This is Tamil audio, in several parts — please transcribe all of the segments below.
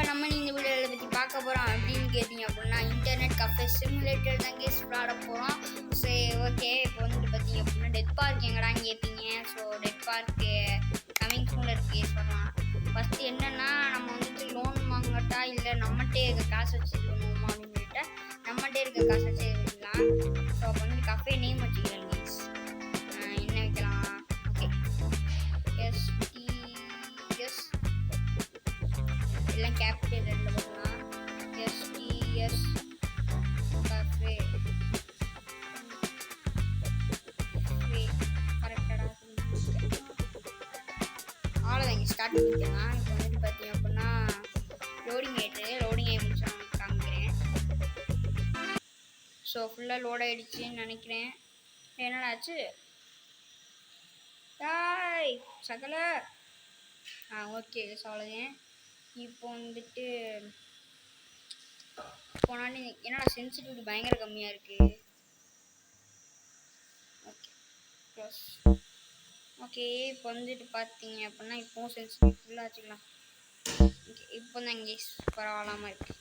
நம்ம இந்த வீடியோவில் பற்றி பார்க்க போகிறோம் அப்படின்னு கேட்டிங்க அப்படின்னா இன்டர்நெட் கஃபே சிமுலேட்டர் தான் கேஸ் விளாட போகிறோம். சரி ஓகே, இப்போ வந்துட்டு பார்த்தீங்க அப்படின்னா டெட் பார்க் எங்கடான்னு கேட்பீங்க. ஸோ டெட் பார்க்கு கமிங் சூனில் இருக்குது கேஸ் பண்ணலாம். ஃபஸ்ட்டு என்னென்னா நம்ம வந்துட்டு லோன் வாங்கட்டா இல்லை நம்மகிட்டே இருக்க காசு வச்சு பண்ணுவோமா அப்படின்னு சொல்லிட்டு நம்மகிட்டே இருக்க காசு வச்சு பண்ணிக்கலாம். ஸோ அப்போ வந்துட்டு கஃபே நேம் வச்சுக்கலாம் கேஸ். என்ன வைக்கலாம்? ஓகே எஸ் எல்லாம் கேபிட்டல் ரெண்டு பண்ணலாம். எஸ்டிஎஸ் கஃபே கரெக்டாக அவ்வளோதாங்க. ஸ்டார்ட் பண்ணிக்கலாம். இப்போ வந்துட்டு பார்த்தீங்க அப்படின்னா லோடிங் ஆகி முடிச்சு நான் காமிக்கிறேன். ஸோ ஃபுல்லாக லோட் ஆகிடுச்சின்னு நினைக்கிறேன். என்னடாச்சு டாய் சகல ஓகே அவ்வளோதான். இப்போ வந்துட்டு போனாலும் என்னடா சென்சிட்டிவிட்டி பயங்கர கம்மியாக இருக்குது. ஓகே ப்ளஸ் ஓகே இப்போ வந்துட்டு பார்த்தீங்க அப்படின்னா இப்போவும் சென்சிட்டிவிட்டி ஃபுல்லாக வச்சுக்கலாம். ஓகே இப்போ தான் இங்கே பரவாயில்லாமல் இருக்குது.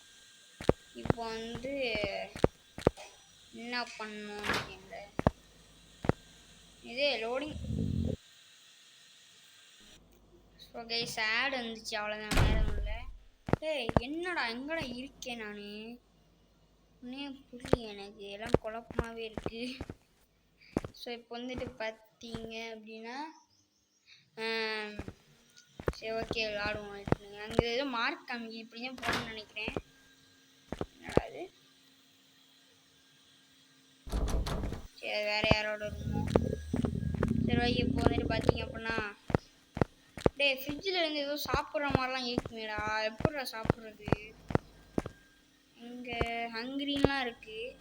இப்போ வந்து என்ன பண்ணணும் இதே லோடிங். ஓகே சேட் வந்துச்சு அவ்வளோதான், வேறு இல்லை. ஏய் என்னடா எங்கடா இருக்கேன் நான்? ஒன்றே புரியல எனக்கு, எல்லாம் குழப்பமாகவே இருக்குது. ஸோ இப்போ வந்துட்டு பார்த்தீங்க அப்படின்னா சரி ஓகே விளாடுவோம். அங்கே ஏதோ மார்க் காமிக்கி இப்படி தான் போகணும்னு நினைக்கிறேன். என்னடா அது? சரி வேறு யாரோட இருக்குமோ. சரி ஓகே இப்போ வந்துட்டு பார்த்தீங்க அப்படின்னா டேய் ஃப்ரிட்ஜில் இருந்து ஏதோ சாப்பிட்ற மாதிரிலாம் இருக்குமேடா, எப்படிடா சாப்பிட்றது? இங்கே ஹங்கிரின்லாம் இருக்குது.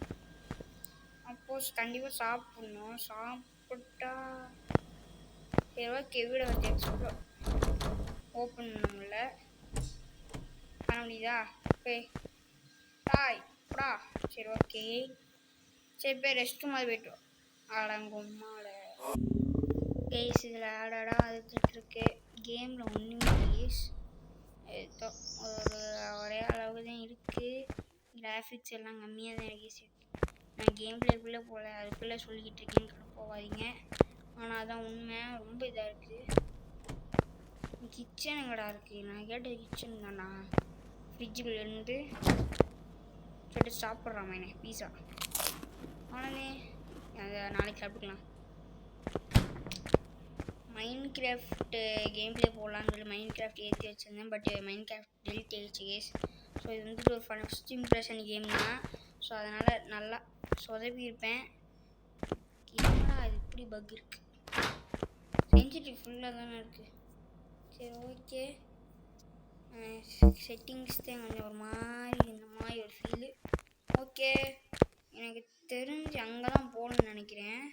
அப்போஸ் கண்டிப்பாக சாப்பிட்ணும். சாப்பிட்டா சரி ஓகே வீடை வச்சு எக்ஸ்ப்ளோர் ஓப்பன் பண்ண முடியுதா? போய் தாய் கூடா. சரி ஓகே சரி போய் ரெஸ்ட் மாதிரி போய்ட்டோம். அடங்கும்மால கேஸ் இதில் ஆடாடா அதுக்கிட்டுருக்கு. கேமில் ஒன்றுமே கேஸ் ஏதோ ஒரே அளவுக்கு தான் இருக்குது. கிராஃபிக்ஸ் எல்லாம் கம்மியாக தான் இருக்குது. நான் கேம் பிளேக்குள்ளே போகல, அதுக்குள்ளே சொல்லிக்கிட்டு இருக்கேன்னு கூட போகாதீங்க. ஆனால் அதான் உண்மை, ரொம்ப இதாக இருக்குது. கிச்சன் எங்கடா இருக்குது? நான் கேட்ட கிச்சன் தானா? ஃப்ரிட்ஜுக்குள்ளேருந்து சொல்லிட்டு சாப்பிட்றாமா என்ன பீஸா? ஆனே அதை நாளைக்கு சாப்பிட்டுக்கலாம். மைண்ட் கிராஃப்ட் கேம் பிளே போடலான்னு சொல்லி மைண்ட் கிராஃப்ட் ஏற்றி வச்சுருந்தேன். பட் மைண்ட் கிராஃப்ட் டெலிட் ஆகிடுச்சு கேஸ். ஸோ இது வந்துட்டு ஒரு ஃபஸ்ட் இம்ப்ரெஷன் கேம் தான். ஸோ அதனால் நல்லா சொதப்பியிருப்பேன். என்னடா அது இப்படி பக் இருக்குது? சென்சிட்டிவ் ஃபுல்லாக தானே இருக்குது. சரி ஓகே செட்டிங்ஸ் தான் கொஞ்சம் ஒரு மாதிரி இந்த மாதிரி ஒரு ஃபீலு. ஓகே எனக்கு தெரிஞ்சு அங்கே தான் போகணுன்னு நினைக்கிறேன்.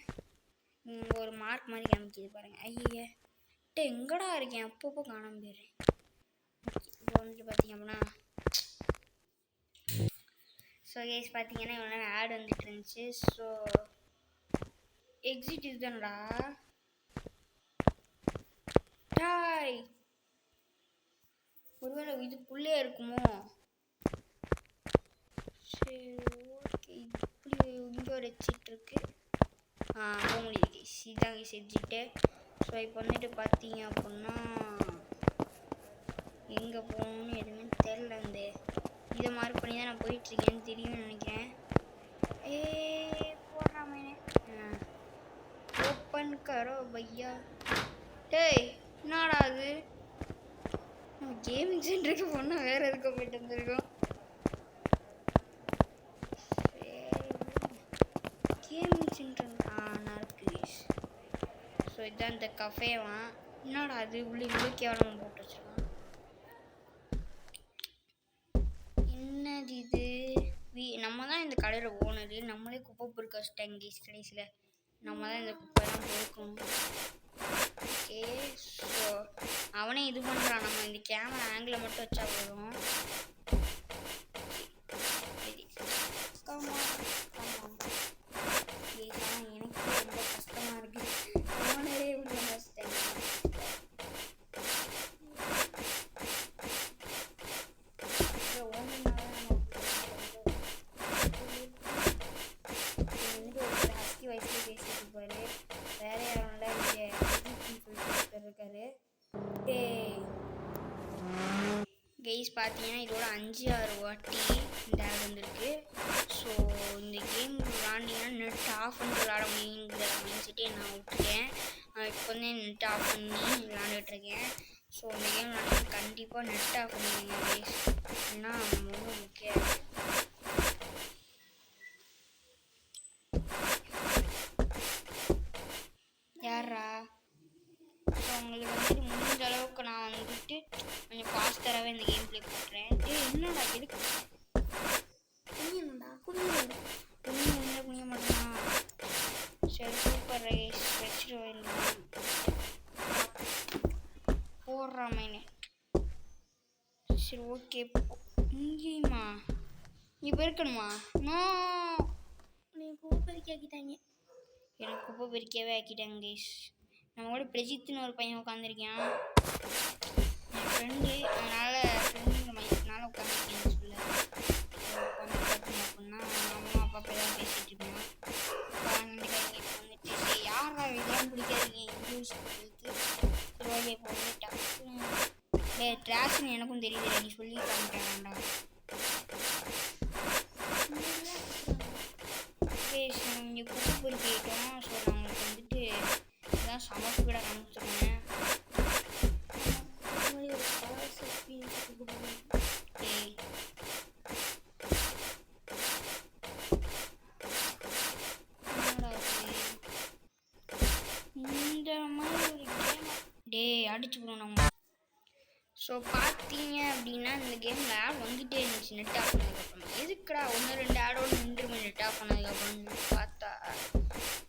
இங்கே ஒரு மார்க் மாதிரி காமிக்கிது பாருங்கள். ஐயே டே எங்கடா இருக்கேன்? அப்பப்போ காணாம போயிடுறேன். இப்போ வந்துட்டு பார்த்தீங்க அப்படின்னா ஸோ கேஸ் பார்த்தீங்கன்னா இவ்வளோ நேரம் ஆட் வந்துட்டு இருந்துச்சு. ஸோ எக்ஸிட் இதுதானடா டாய். ஒருவேளை இதுக்குள்ளே இருக்குமோ? சரி ஓகே இப்படி இங்கே ஒரு எக்ஸிட் இருக்குது. போக முடியுது கேஸ். இதாங்க செஞ்சுட்டு. ஸோ இப்போ வந்துட்டு பார்த்தீங்க அப்படின்னா எங்கே போகணும்னு எதுவுமே தெரில. இதை மார்க் பண்ணி தான் நான் போயிட்டுருக்கேன்னு தெரியும்னு நினைக்கிறேன். போடுறாமே ஓப்பன் கரோ பையா. டேய் என்னடா அது? கேமிங் சென்டருக்கு போனால் வேறு எதுக்கு போயிட்டு வந்துருக்கோம். கேமிங் சென்டர் ஸோ இதுதான் இந்த கஃபேவான். என்னடா அது உள்ளே இவ்வளோ கேவலமாக போட்டு வச்சுருக்கான்? என்னது இது? நம்ம தான் இந்த கடையில் ஓனரு, நம்மளே குப்பை பொறுக்க வச்சுட்டாங்க கேஸ். கடைசியில் நம்ம தான் இந்த குப்பைலாம் பொறுக்கணும். ஓகே ஸோ அவனே இது பண்ணுறான். நம்ம இந்த கேமரா ஆங்கிளை மட்டும் வச்சா போதும். எனக்கு ரொம்ப கஷ்டமாக இருக்குது. ஓனரே உள்ள வச்சுட்டேன். கைஸ் பார்த்தீங்கன்னா இதோட 5-6 வாட்டி இந்த ஆட் வந்திருக்கு. ஸோ இந்த கேம் விளாண்டிங்கன்னா நெட் ஆஃப் பண்ணிட்டு விளாட முடியுங்கிற மைண்ட் செட்டே நான் விட்டுட்டேன். இப்போ வந்து நெட் ஆஃப் பண்ணி விளாண்டுட்ருக்கேன். ஸோ இந்த கேம் விளாண்டிங்கன்னா கண்டிப்பாக நெட் ஆஃப் பண்ணிடுங்க கைஸ், ஏன்னா ரொம்ப முக்கியம். யாரா? ஸோ உங்களுக்கு வந்துட்டு முடிஞ்ச அளவுக்கு நான் வந்துட்டு கொஞ்சம் ஃபாஸ்டராகவே இந்த கேம் ப்ளே பண்ணுறேன். என்னடா எதுக்கு குனிய மாட்டேனா? சரி சூப்பர் ரைஸ் வச்சுட்டு வரலாம் போடுறாமேனே. சரி ஓகே, இங்கேயுமா இப்போ இருக்கணுமா? நோ, குப்பை பெருக்கி ஆக்கிட்டாங்க. எனக்கு குப்பை பெருக்கியாவே ஆக்கிட்டாங்க கைஸ். நம்ம கூட பிரஜித்னு ஒரு பையன் உட்காந்துருக்கான், என் ஃப்ரெண்டு. அதனால் ஃப்ரெண்டுங்கிற மையத்தினால உட்காந்துருக்கேன் சொல்ல. உட்காந்து பார்த்தீங்க அப்படின்னா அம்மா அப்பா தான் பேசிகிட்டு இருப்பேன். இப்போ வந்துட்டு சரி யாரா இதெல்லாம் பிடிக்காதீங்க இங்கிலீஷ் கொடுத்து சரி இப்போ வந்து டக்குன்னு ட்ராஷ்னு எனக்கும் தெரியுது, நீ சொல்லி காமிக்கிறேன்டா. இங்கே குப்பை பொறுக்கிட்டோம். ஸோ நான் உங்களுக்கு வந்துட்டு இதான் சமைச்சு கூட காமிச்சிருக்கேன். இந்த மாதிரி ஒரு கேம் அடிச்சு போடுவோம் நம்ம. ஸோ பார்த்தீங்க அப்படின்னா இந்த கேமில் ஆட் வந்துகிட்டே இருந்துச்சு நெட் ஆஃப் பண்ணதுக்கப்புறம். எதுக்குடா 1-2 ஆடோடு நின்றுமே நெட் ஆஃப் பண்ணதுக்கப்புறம் பார்த்தா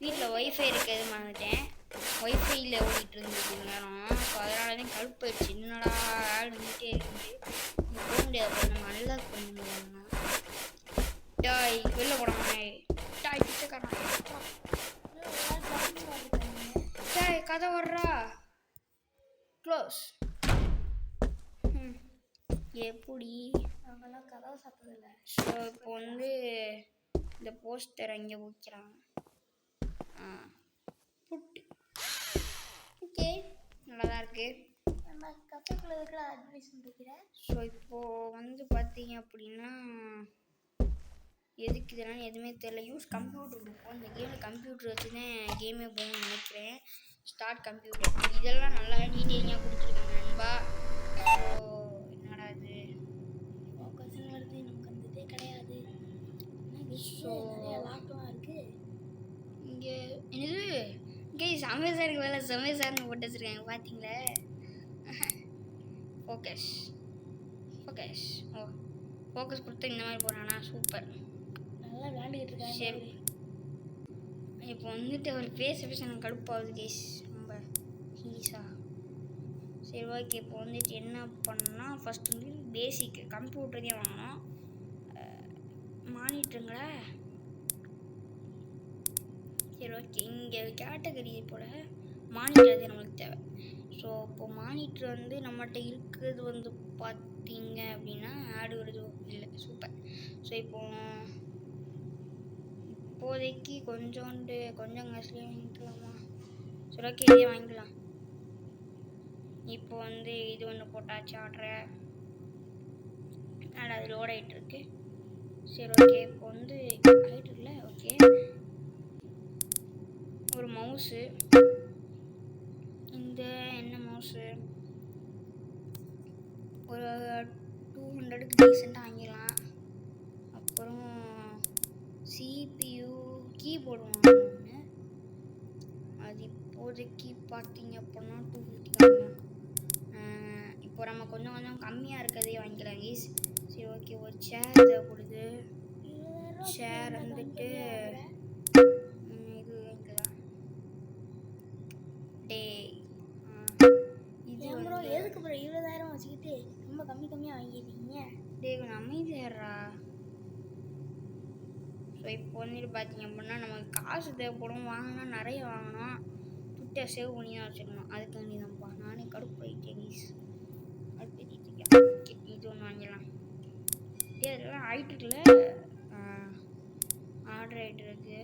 வீட்டில் ஒய்ஃபை இருக்கிறது மறந்துட்டேன். ஒய்ஃபையில் ஓடிட்டு இருந்தது நேரம். ஸோ அதனால தான் கழுப்பாயிடுச்சு. என்னடா ஆட் வந்துகிட்டே இருந்து போக முடியாது, நம்ம நல்லா பண்ண முடியாதுண்ணா. டாய் வெளில போடாமே டாய் பிச்சைக்காரன். டாய் கதை வர்றா க்ளோஸ். எப்படி அவங்கெல்லாம் கதவை சாப்பிட்டதில்ல. ஸோ இப்போ வந்து இந்த போஸ்டர் அங்கே ஊக்கிறாங்க. புட்டு ஓகே நல்லா தான் இருக்குது. நம்ம கப்பைக்குள்ள இருக்கிற அட்வைஸ் பண்ணிக்கிறேன். ஸோ இப்போது வந்து பார்த்தீங்க அப்படின்னா எதுக்கு இதெல்லாம் எதுவுமே தெரியல. யூஸ் கம்ப்யூட்டர் இருக்கும். இந்த கேமில் கம்ப்யூட்டர் வச்சு தான் கேமே போகணும்னு நினைக்கிறேன். ஸ்டார்ட் கம்ப்யூட்டர் இதெல்லாம் நல்லா டீட்டெயிலாக கொடுத்துருக்காங்க நண்பா. ஸோ என்னடா இது ஃபோக்கஸ்ன்னு வருது, நமக்கு அந்த இதே கிடையாது. ஸோ லாக்லாம் இருக்குது இங்கே. என்னது இங்கே சமையல்சாருக்கு வேலை சமையல்சார்னு போட்டு வச்சுருக்காங்க பார்த்தீங்களா? ஃபோக்கஸ் ஃபோக்கஸ் ஓ ஃபோக்கஸ் கொடுத்து இந்த மாதிரி போகிறானா? சூப்பர், நல்லா விளையாண்டுக்கிட்டு இருக்காங்க. சரி இப்போ வந்துட்டு அவர் பேச எனக்கு கடுப்பாகுது கேஸ் ரொம்ப ஹீஸா. சரி ஓகே, இப்போ வந்துட்டு என்ன பண்ணால் ஃபஸ்ட் வந்து பேசிக் கம்ப்யூட்டர் தான் வாங்கணும். மானிட்டருங்களா? சரி ஓகே, இங்கே கேட்டகரி போல் மானிட்டர் தான் நம்மளுக்கு தேவை. ஸோ இப்போ மானிட்டர் வந்து நம்மகிட்ட இருக்கிறது வந்து பார்த்தீங்க அப்படின்னா ஆடு வருது இல்லை. சூப்பர். ஸோ இப்போதைக்கு கொஞ்சம் காசுலேயே வாங்கிக்கலாமா? சரி ஓகே இதே வாங்கிக்கலாம். இப்போ வந்து இது ஒன்று போட்டாச்சு ஆர்டரை. அது லோட் ஆகிட்டு இருக்கு. சரி ஓகே, இப்போ வந்து ஆகிட்டு இருக்குல்ல. ஓகே, ஒரு மவுஸு. இந்த என்ன மவுஸு ஒரு 200க்கு டீசெண்டாக வாங்கிடலாம். அப்புறம் CPU கீபோர்டு வாங்கணும்னு. அது இப்போதைக்கு பார்த்தீங்க அப்படின்னா 250 வாங்கலாம். இப்போ நம்ம கொஞ்சம் கம்மியாக இருக்கிறதே வாங்கிக்கலாம் கைஸ். சரி ஓகே, ஒரு சேர் தேவைப்படுது. சேர் வந்துட்டு இது வாங்கிக்கலாம். இது எதுக்கு அப்புறம் 20,000 வச்சுக்கிட்டு ரொம்ப கம்மியாக வாங்கிட்டீங்க? கொஞ்சம் அமைதியாடுறா. ஸோ இப்போ வந்துட்டு பார்த்தீங்க அப்படின்னா நமக்கு காசு தேவைப்படும். வாங்கினா நிறைய வாங்கணும், துட்டை சேவ் பண்ணி தான் வச்சுக்கணும். அதுக்கு வேண்டி தான்ப்பா நானே கடுப்பாயிட்டேன் கைஸ். ஓகே இது ஒன்று வாங்கிடலாம். அதெல்லாம் ஆயிட்டுல ஆர்டர் ஆகிட்டு இருக்கு.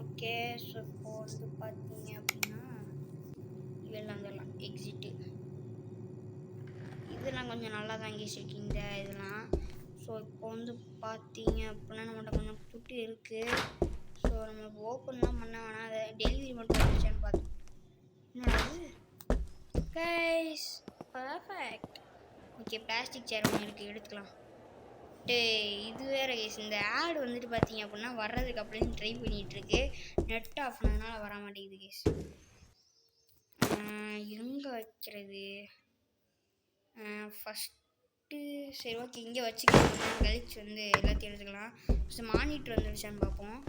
ஓகே, ஸோ இப்போ வந்து பார்த்தீங்க அப்படின்னா இதெல்லாம் எக்ஸிட்டு. இதெல்லாம் கொஞ்சம் நல்லா தான் கேஸ் இருக்கு இந்த இதெல்லாம். ஸோ இப்போ வந்து பார்த்தீங்க அப்படின்னா நம்மகிட்ட கொஞ்சம் துட்டு இருக்குது. ஸோ நம்ம ஓப்பன்லாம் பண்ண வேணாம், அதை டெலிவரி மட்டும் வந்துச்சான்னு பார்த்தோம். என்னது guys, perfect. Okay, plastic chair ஒன்று இருக்குது, எடுத்துக்கலாம். இது வேறு கேஸ். இந்த ஆட் வந்துட்டு பார்த்தீங்க அப்படின்னா வர்றதுக்கு அப்படின்னு ட்ரை பண்ணிகிட்ருக்கு. நெட் ஆஃப் பண்ணதுனால வர மாட்டேங்குது கேஸ். எங்கே வைக்கிறது ஃபஸ்ட்டு? சரி ஓகே, இங்கே வச்சுக்கலாம். கழிச்சு வந்து எல்லாத்தையும் எடுத்துக்கலாம். ஃபஸ்ட்டு மானிட்டர் வந்துடுச்சான்னு பார்ப்போம்.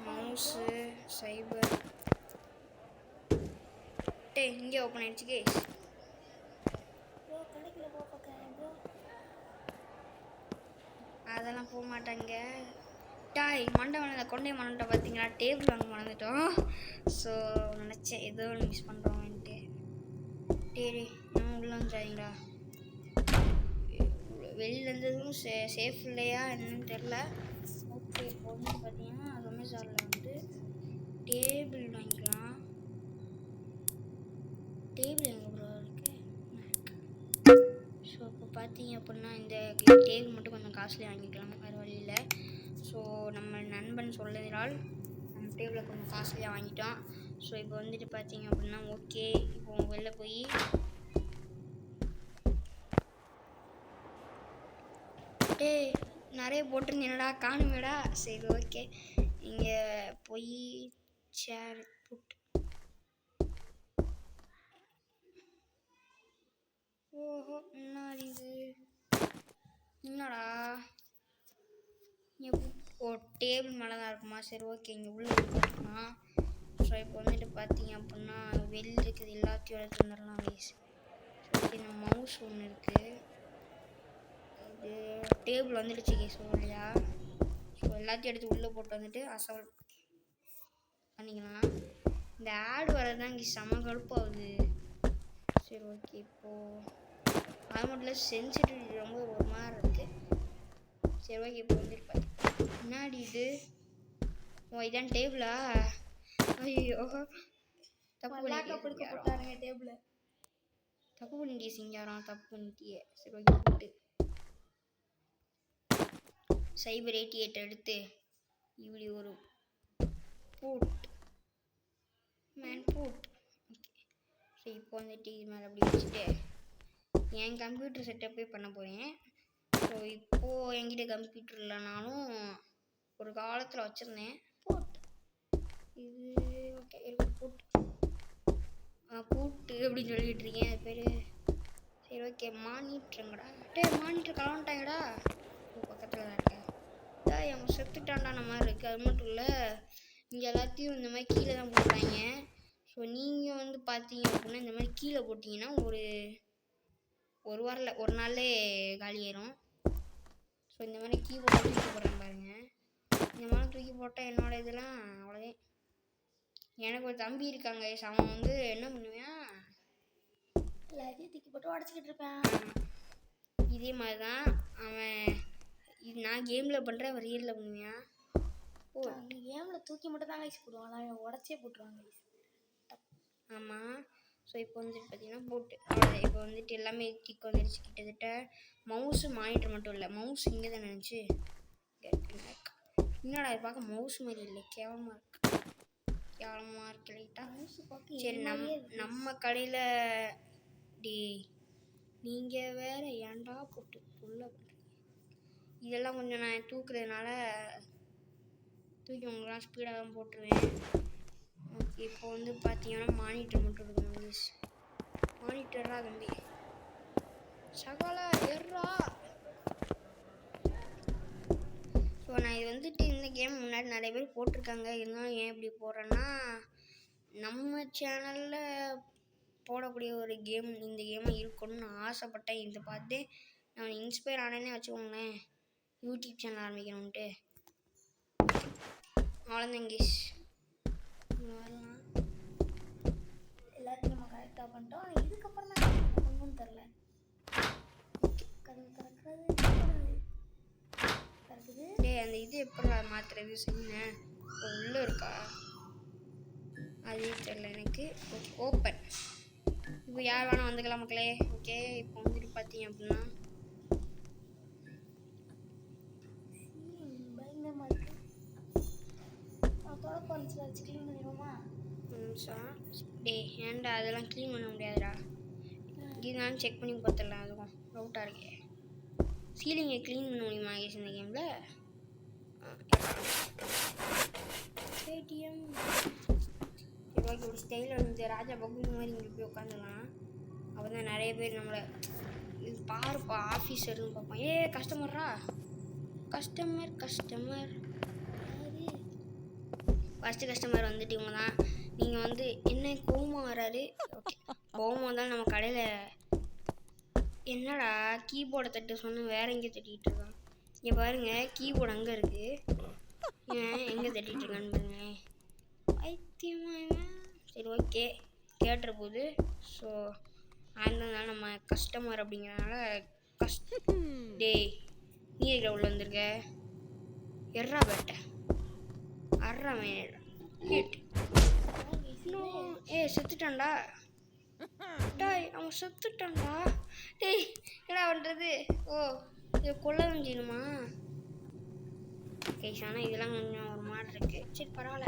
மவுஸு சைபர் இங்கே ஓப்பன் ஆயிடுச்சு கேஸ். அதெல்லாம் போக மாட்டாங்க. டாய் மண்டை மறந்த கொண்டை மறந்துட்டோம் பார்த்தீங்களா, டேபிள் வாங்க மறந்துட்டோம். ஸோ நினச்சேன் ஏதோ ஒன்று மிஸ் பண்ணுறோம்ன்ட்டு. டேரி நம்ம உள்ள வந்துடாதீங்களா, வெளியில் இருந்ததும் சேஃப் இல்லையா என்னன்னு தெரில. ஓகே, இப்போ வந்து பார்த்தீங்கன்னா அமேசானில் வந்து டேபிள் வாங்கிக்கலாம். டேபிள் எங்கே ப்ரோ இருக்கு? ஸோ இப்போ பார்த்தீங்க அப்படின்னா இந்த டேபிள் மட்டும் கொஞ்சம் காஸ்ட்லி வாங்கிக்கலாம், வேறு வழியில். ஸோ நம்ம நண்பன் சொல்லதினால் நம்ம டேபிளை கொஞ்சம் காஸ்ட்லியாக வாங்கிட்டோம். ஸோ இப்போ வந்துட்டு பார்த்தீங்க அப்படின்னா ஓகே, இப்போ வெளில போய் நிறைய போட்டிருந்தேனடா காணுமேடா. சரி ஓகே, இங்கே போய் சேர் புட். ஓஹோ, என்னது இது? என்னடா ஓ, டேபிள் மேலே தான் இருக்குமா? சரி ஓகே, இங்கே உள்ளே போட்டுக்கலாம். ஸோ இப்போ வந்துட்டு பார்த்தீங்க அப்படின்னா வெளியில் இருக்குது எல்லாத்தையும் எடுத்து வந்துடலாம் கேஸ். ஓகே, இந்த மவுஸ் ஒன்று இருக்குது, இது டேபிள் வந்துடுச்சு கேஸ் இல்லையா? ஸோ எல்லாத்தையும் எடுத்து உள்ளே போட்டு வந்துட்டு அசல் பண்ணிக்கலாம். இந்த ஆட் வரது தான் இங்கே செம கடுப்பாகுது. சரி ஓகே, இப்போது அது மட்டும் இல்லை, சென்சிட்டிவிட்டி ரொம்ப ஒரு மாதிரி இருக்குது. சரி ஓகே, இப்போ வந்துட்டு பார்த்தீங்க முன்னாடி இது ஓ இதான் டேபிளா? ஐயோ தப்பு பண்ணிட்டாருங்க டேபிளை. தப்பு பண்ணிட்டியே சிங்காரம், தப்பு பண்ணிட்டியே. சரி ஓகே, போட்டு சைபர் 88 எடுத்து இப்படி ஒரு boot man boot. Okay, so இப்போ வந்துட்டு இது மேலே அப்படி வச்சுட்டு என் கம்ப்யூட்டர் செட்டப்பே பண்ண போகிறேன். ஸோ இப்போது என்கிட்ட கம்ப்யூட்டர் இல்லைனாலும் ஒரு காலத்தில் வச்சுருந்தேன். பூட் இது ஓகே, இருக்கு பூட் பூட்டு அப்படின்னு சொல்லிட்டு இருக்கேன் அது பேர். சரி ஓகே, மானிட்டருங்கடா. மானிட்டர் கலந்துட்டாங்கடா. பக்கத்தில் தான் இருக்கேன். அவன் செத்துட்டாண்டான மாதிரி இருக்குது. அது மட்டும் இல்லை, இங்கே எல்லாத்தையும் இந்த மாதிரி கீழே தான் போடுறாங்க. ஸோ நீங்கள் வந்து பார்த்தீங்க அப்படின்னா இந்த மாதிரி கீழே போட்டிங்கன்னா ஒரு வாரில் ஒரு நாள்லே காலியாயிரும். ஸோ இந்த மாதிரி கீபோர்டை தூக்கி போடுறேன் பாருங்கள். இந்த மாதிரி தூக்கி போட்டால் என்னோட இதெல்லாம் அவ்வளோதான். எனக்கு ஒரு தம்பி இருக்காங்க, அவன் வந்து என்ன பண்ணுவேன், எல்லாத்தையும் தூக்கி போட்டு உடச்சிக்கிட்டு இருப்பேன். இதே மாதிரி தான் அவன். இது நான் கேமில் பண்ணுறேன், அவன் ரியலில் பண்ணுவேன். ஓ, கேமில் தூக்கி மட்டும் தான் கைஸ் போடுவான், அவன் உடச்சே போட்டுருவாங்க கைஸ். ஆமாம். ஸோ இப்போ வந்துட்டு பார்த்தீங்கன்னா போட்டு அவ்வளோதான். இப்போ வந்துட்டு எல்லாமே டிக் வந்துடுச்சு கிட்டத்தட்ட. மவுஸு மானிட்டர் மட்டும் இல்லை, மவுஸ் இங்கே தான் நினச்சி. என்னடா இது பார்க்க மவுஸ் மாதிரி இல்லை, கேவலமாக இருக்கு லைட்டா. சரி நம்ம கடையில் நீங்கள் வேறு ஏன்டா போட்டு புள்ள பண்ணுறீங்க. இதெல்லாம் கொஞ்சம் நான் தூக்குறதுனால தூக்கி உங்களாம் ஸ்பீடாக தான் போட்டுருவேன். ஓகே, இப்போ வந்து பார்த்தீங்கன்னா மானிட்டர் மட்டும் இருக்கணும் ப்ளீஸ். மானிட்டரா தம்பி சகல எர்ரா. ஸோ நான் இது வந்துட்டு இந்த கேம் முன்னாடி நிறைய பேர் போட்டிருக்காங்க, இருந்தாலும் ஏன் இப்படி போடுறேன்னா நம்ம சேனலில் போடக்கூடிய ஒரு கேம் இந்த கேமை இருக்கணும்னு ஆசைப்பட்டேன். இதை பார்த்து நான் இன்ஸ்பயர் ஆனேன்னே வச்சுக்கோங்களேன், யூடியூப் சேனல் ஆரம்பிக்கணுன்ட்டு. அவ்வளோதான் கேஸ், வரலாம் எல்லாத்தையும் நம்ம கரெக்டாக பண்ணிட்டோம். இதுக்கப்புறம் தான் ஒன்றும் தெரில. கதவு திறக்கிறது அந்த இது எப்படி மாற்றுறது சொன்னேன். உள்ளே இருக்கா? அது தெரியல எனக்கு. Okay open. இப்போ யார் வேணால் வந்துக்கலாம் மக்களே. ஓகே இப்போ வந்துட்டு பார்த்தீங்க அப்படின்னா டே ஏன்டா அதெல்லாம் க்ளீன் பண்ண முடியாதுடா. இதனாலும் செக் பண்ணி பார்த்துடலாம். அதுவும் டவுட்டாக இருக்கே. சீலிங்கை க்ளீன் பண்ண முடியுமா கேஸ் இந்த கேமில்? ATM okay. ஒரு ஸ்டைலில் வந்து ராஜா பகுதி மாதிரி இங்கே போய் உட்காந்துலாம். அப்போ தான் நிறைய பேர் நம்மளை இது பாருப்பா ஆஃபீஸர்னு பார்ப்போம். கஸ்டமர்ரா கஸ்டமர் ஃபஸ்ட்டு கஸ்டமர் வந்துட்டு இவங்க தான். நீங்கள் வந்து என்ன கோவமாக வராரு? ஓகே கோவமாக வந்தாலும் நம்ம கடையில் என்னடா கீபோர்டை தட்டு சொன்ன வேற எங்கே தட்டிகிட்டு இருக்கான். இங்கே பாருங்கள் கீபோர்டு அங்கே இருக்குது. ஏன் எங்கே தட்டிகிட்டு இருக்கான்னு பாருங்க. பைத்தியமா. சரி ஓகே கேட்டுற போது. ஸோ அதனால நம்ம கஸ்டமர் அப்படிங்கிறனால டே நீ இருக்கிற உள்ள வந்திருக்க. எர்ரா பேட்டை அர்ரா மேடா ஹிட். செத்துட்டான்டா. டாய் அவன் செத்துட்டான்டா. டேய் என்னடா பண்ணுறது? ஓ இதை கொல்லவும் செய்யணுமா? கைஸ் ஆனால் இதெல்லாம் கொஞ்சம் ஒரு மாதிரி இருக்குது. சரி பரவாயில்ல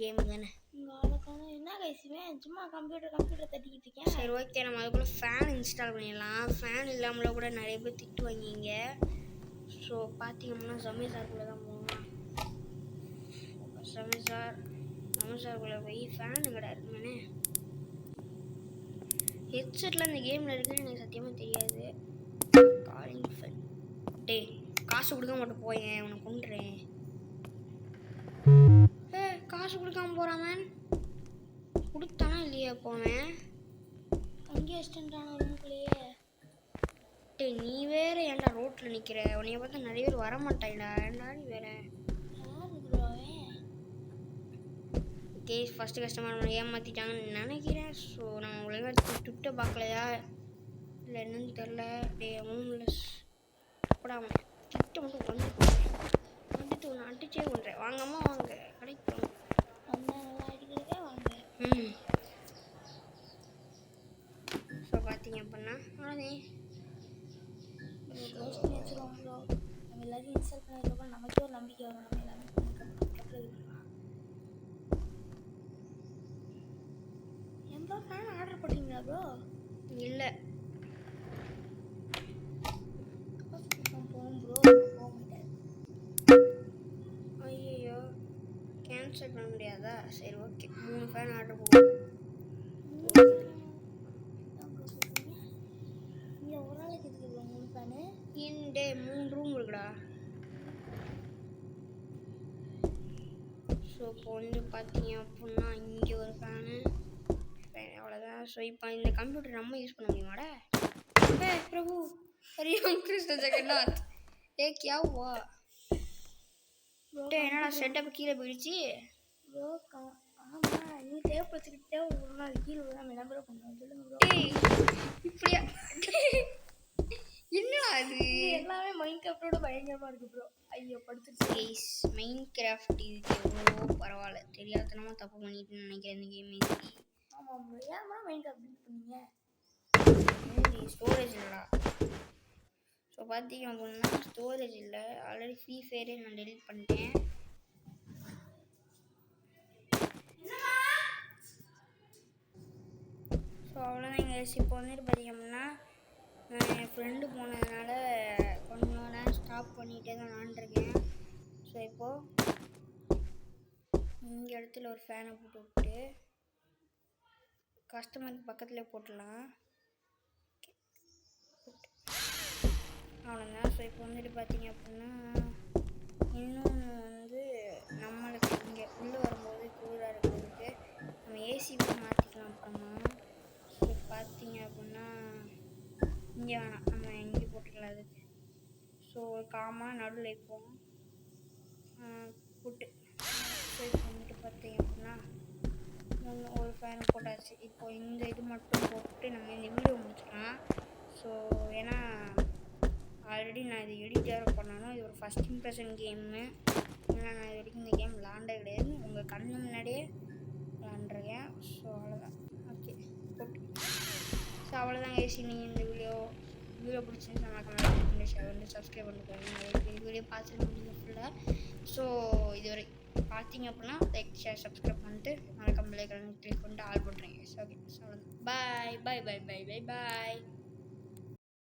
கேம் தானே. என்ன கைசுவேன் சும்மா கம்ப்யூட்டர் தட்டிக்கிட்டு இருக்கேன். சரி ஓகே நம்ம அதுக்குள்ளே ஃபேன் இன்ஸ்டால் பண்ணிடலாம். ஃபேன் இல்லாமல கூட நிறைய பேர் திட்டு வாங்கிங்க. ஸோ பார்த்தீங்கன்னா சமேசாருக்குள்ளே தான் போகணும். சமேசாருக்குள்ளே போய் ஃபேனு கடை இருக்குமே. ஹெட்செட்டில் இந்த கேமில் இருக்குன்னு எனக்கு சத்தியமாக தெரியாது. காலிங் ஃபேன் டே காசு கொடுக்க மாட்டேன் போயேன் உன்னை கொண்டுறேன். காசு கொடுக்காம போகிறான் மேன். கொடுத்தானா இல்லையா போவேன். அங்கேயே அசிஸ்டன்டான ரூம்குள்ளேயே. டே நீ வேற ஏன்டா ரோட்டில் நிற்கிற? உன்னைய பார்த்தா நிறைய பேர் வரமாட்டாங்கடா. ஏன்டா நீ வேற கேஸ் ஃபஸ்ட்டு கஸ்டமர் ஏமாற்றிட்டாங்கன்னு நினைக்கிறேன். ஸோ நம்ம ஒழுங்காக ட்விட்டை பார்க்கலையா இல்லை என்னன்னு தெரில. டே ஹோம்லெஸ் போடாம ட்விட்டை மட்டும் வந்துட்டு ஒன்று அடிச்சே பண்ணுறேன். வாங்கம்மா வாங்க கடைக்கு அடிக்கிறதே வாங்க. ஸோ பார்த்தீங்க அப்படின்னா ஆனே நம்ம எல்லாத்தையும் இன்ஸ்டால் பண்ணதுக்கப்புறம் நமக்கே ஒரு நம்பிக்கை வரும். நம்ம எல்லாமே எவ்வளோ ஃபேன் ஆர்டர் போட்டிங்களா ப்ரோ? இல்லை போகும் ப்ரோ போக முடியாது. ஐயோ கேன்சல் பண்ண முடியாதா? சரி ஓகே 3 ஃபேன் ஆர்டர் போகும். இங்கே ஒரு நாளைக்கு இருக்குது ப்ரோ 3 ஃபேனு. டே 3 ரூம் இருக்குடா. ஸோ இப்போ வந்து பார்த்தீங்க அப்படின்னா இங்கே ஒரு ஃபேனு அவ்வளோதான். ஸோ இப்போ இந்த கம்ப்யூட்டர் நம்ம யூஸ் பண்ண முடியுமாடா? பிரபு ஹரிராம் கிருஷ்ண ஜெகநாத் கியா வா என்னடா செட்டப் கீழே போயிடுச்சு ப்ரோ. ஆமாம் நீ தேவைப்படுத்திக்கிட்டே ஒரு நாள் கீழே தான் விளம்பரம் பண்ணுவோம். சொல்லுங்க ப்ரோ. இப்படியா? என்னடா அது எல்லாமே மைண்ட் கிராஃப்டோட பயங்கரமாக இருக்குது ப்ரோ. ஐயோ படுத்துருச்சு. மைண்ட் கிராஃப்ட் இதுக்கு எவ்வளோ பரவாயில்ல. தெரியாதனமா தப்பு பண்ணிட்டு நினைக்கிறேன் இந்த கேம். ஆமாம் ப்ரோ. ஏன் மைண்ட் கிராஃப்ட் பில்ட் பண்ணீங்க? ஸ்டோரேஜ் இல்லைடா. ஸோ பார்த்தீங்க அப்படின்னா ஸ்டோரேஜ் இல்லை. ஆல்ரெடி ஃப்ரீ ஃபயரே நான் டெலிட் பண்ணிட்டேன். ஸோ அவ்வளோதான் எங்கள் இப்போ வந்துட்டு பார்த்தீங்க அப்படின்னா நான் என் ஃப்ரெண்டு போனதுனால கொஞ்சம் நேரம் ஸ்டாப் பண்ணிகிட்டே தான் விளாண்டுருக்கேன். ஸோ இப்போது இங்கே இடத்துல ஒரு ஃபேனை போட்டு விட்டு கஸ்டமருக்கு பக்கத்துலேயே போட்டுடலாம். அவ்வளோதான். ஸோ இப்போ வந்துட்டு பார்த்தீங்க அப்படின்னா இன்னொன்று வந்து நம்மளுக்கு இங்கே உள்ளே வரும்போது குளிராக இருக்கிறதுக்கு நம்ம ஏசி மாற்றிக்கலாம். அப்புறமா ஸோ பார்த்தீங்க அப்படின்னா இங்கே வேணாம் நம்ம இங்கே போட்டுக்கலாம் அதுக்கு. ஸோ காமாக நடுவில் இப்போ புட்டு. ஸோ இப்போ வந்துட்டு பார்த்தீங்க அப்படின்னா ஒரு ஃபேன் போட்டாச்சு. இப்போ இந்த இது மட்டும் போட்டு நம்ம இந்த வீடியோ முடிச்சுக்கலாம். ஸோ ஏன்னா ஆல்ரெடி நான் இது எடிட்டர் பண்ணணும். இது ஒரு ஃபஸ்ட் இம்ப்ரெஷன் கேமு. ஏன்னா நான் இது வரைக்கும் இந்த கேம் விளாண்டே கிடையாது. உங்கள் கண்ணு முன்னாடியே விளாண்டுருக்கேன். ஸோ அவ்வளோதான். Okay okay. ஸோ அவ்வளோதான் கைஸ். நீங்கள் இந்த வீடியோ பிடிச்சிருந்துச்சா மறக்காம ஷேர் பண்ணி சப்ஸ்கிரைப் பண்ணிக்கோங்க. இந்த வீடியோ பார்த்துருக்கீங்க ஃபுல்லாக. ஸோ இதுவரை பார்த்தீங்க அப்படின்னா லைக் ஷேர் சப்ஸ்கிரைப் பண்ணிட்டு மறக்காம கிளிக் பண்ணிட்டு ஆல் போட்டுருங்க. ஓகே ஸோ அவ்வளோதான். பாய் பாய் பாய் பாய் பாய் பாய்.